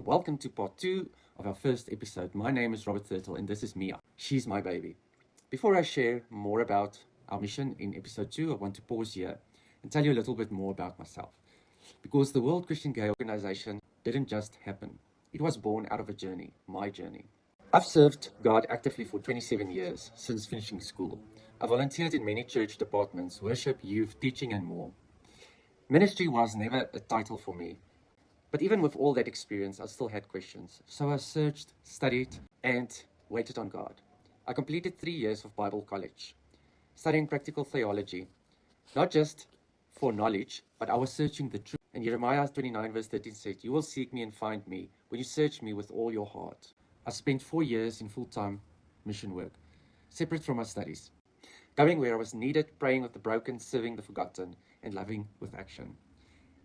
Welcome to part 2 of our first episode. My name is Robert Thirtle and this is Mia. She's my baby. Before I share more about our mission in episode 2, I want to pause here and tell you a little bit more about myself. Because the World Christian Gay Organization didn't just happen. It was born out of a journey, my journey. I've served God actively for 27 years since finishing school. I volunteered in many church departments, worship, youth, teaching and more. Ministry was never a title for me. But even with all that experience, I still had questions. So I searched, studied, and waited on God. I completed 3 years of Bible college, studying practical theology, not just for knowledge, but I was searching the truth. And Jeremiah 29 verse 13 said, "You will seek me and find me when you search me with all your heart." I spent 4 years in full-time mission work, separate from my studies, going where I was needed, praying with the broken, serving the forgotten, and loving with action.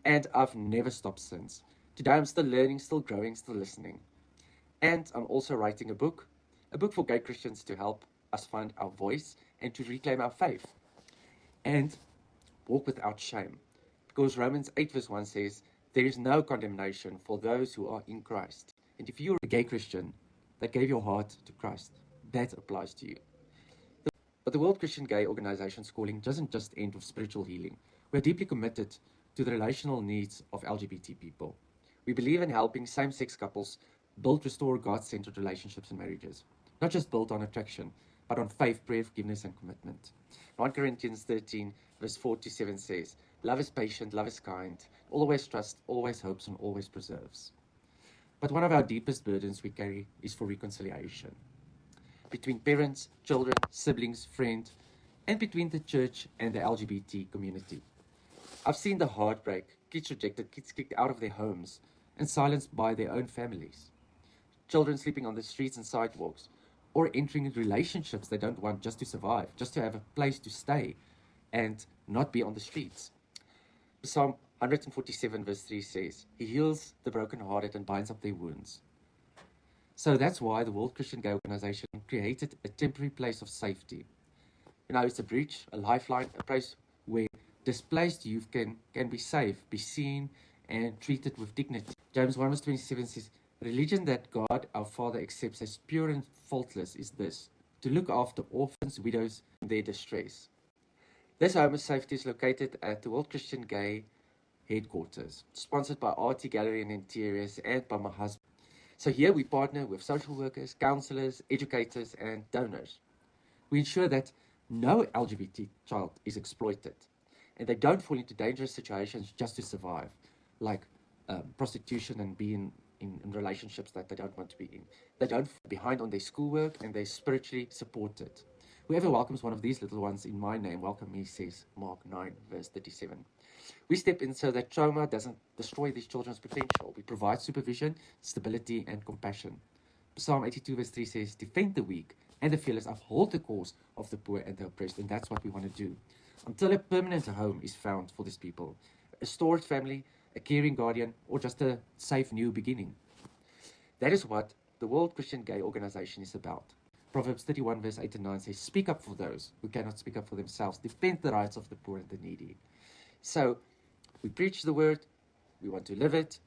And I've never stopped since. Today I'm still learning, still growing, still listening. And I'm also writing a book for gay Christians to help us find our voice and to reclaim our faith and walk without shame. Because Romans 8 verse 1 says, "There is no condemnation for those who are in Christ." And if you're a gay Christian that gave your heart to Christ, that applies to you. But the World Christian Gay Organization's calling doesn't just end with spiritual healing. We're deeply committed to the relational needs of LGBT people. We believe in helping same-sex couples build, restore God-centered relationships and marriages, not just built on attraction, but on faith, prayer, forgiveness, and commitment. 1 Corinthians 13, verse 4-7 says, "Love is patient, love is kind, always trusts, always hopes, and always preserves." But one of our deepest burdens we carry is for reconciliation. Between parents, children, siblings, friends, and between the church and the LGBT community. I've seen the heartbreak, kids rejected, kids kicked out of their homes and silenced by their own families. Children sleeping on the streets and sidewalks, or entering relationships they don't want just to survive, just to have a place to stay and not be on the streets. Psalm 147 verse 3 says, "He heals the brokenhearted and binds up their wounds." So that's why the World Christian Gay Organization created a temporary place of safety. It's a bridge, a lifeline, a place where displaced youth can be safe, be seen, and treated with dignity. James 1 verse 27 says, "Religion that God our Father accepts as pure and faultless is this, to look after orphans, widows, in their distress." This home of safety is located at the World Christian Gay headquarters, sponsored by RT Gallery and Interiors and by my husband. So here we partner with social workers, counselors, educators, and donors. We ensure that no LGBT child is exploited and they don't fall into dangerous situations just to survive, like prostitution and being in relationships that they don't want to be in. They don't fall behind on their schoolwork and they're spiritually supported. Whoever welcomes one of these little ones in my name, welcome me, says Mark 9, verse 37. We step in so that trauma doesn't destroy these children's potential. We provide supervision, stability, and compassion. Psalm 82, verse 3 says, "Defend the weak and the fearless, uphold the cause of the poor and the oppressed." And that's what we want to do until a permanent home is found for these people. A stored family, a caring guardian, or just a safe new beginning. That is what the World Christian Gay Organization is about. Proverbs 31 verse 8 and 9 says, "Speak up for those who cannot speak up for themselves. Defend the rights of the poor and the needy." So, we preach the word, we want to live it,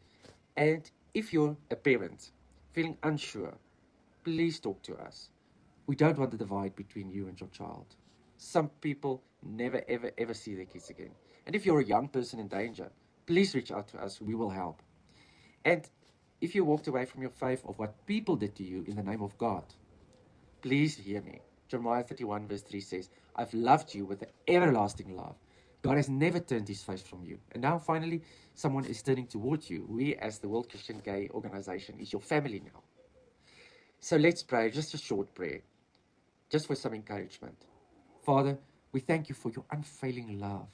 and if you're a parent feeling unsure, please talk to us. We don't want the divide between you and your child. Some people never ever ever see their kids again. And if you're a young person in danger, please reach out to us, we will help. And if you walked away from your faith of what people did to you in the name of God, please hear me. Jeremiah 31 verse 3 says, "I've loved you with an everlasting love." God has never turned his face from you. And now finally, someone is turning towards you. We as the World Christian Gay Organization is your family now. So let's pray, just a short prayer, just for some encouragement. Father, we thank you for your unfailing love.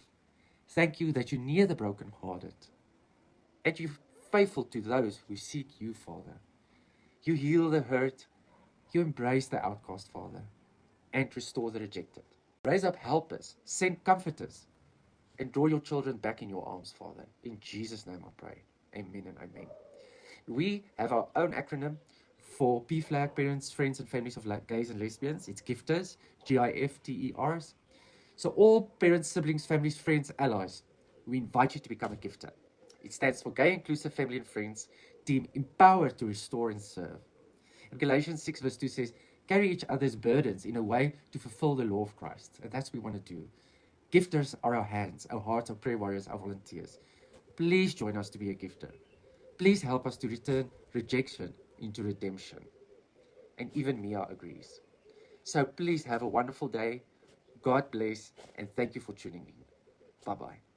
Thank you that you're near the brokenhearted. And you're faithful to those who seek you, Father. You heal the hurt. You embrace the outcast, Father, and restore the rejected. Raise up helpers, send comforters, and draw your children back in your arms, Father. In Jesus' name I pray. Amen and amen. We have our own acronym for PFLAG, Parents, Friends, and Families of Gays and Lesbians. It's GIFTERS, GIFTERS. So all parents, siblings, families, friends, allies, we invite you to become a gifter. It stands for Gay Inclusive Family and Friends, team empowered to restore and serve. And Galatians 6 verse 2 says, carry each other's burdens in a way to fulfill the law of Christ. And that's what we want to do. Gifters are our hands, our hearts, our prayer warriors, our volunteers. Please join us to be a gifter. Please help us to return rejection into redemption. And even Mia agrees. So please have a wonderful day. God bless, and thank you for tuning in. Bye-bye.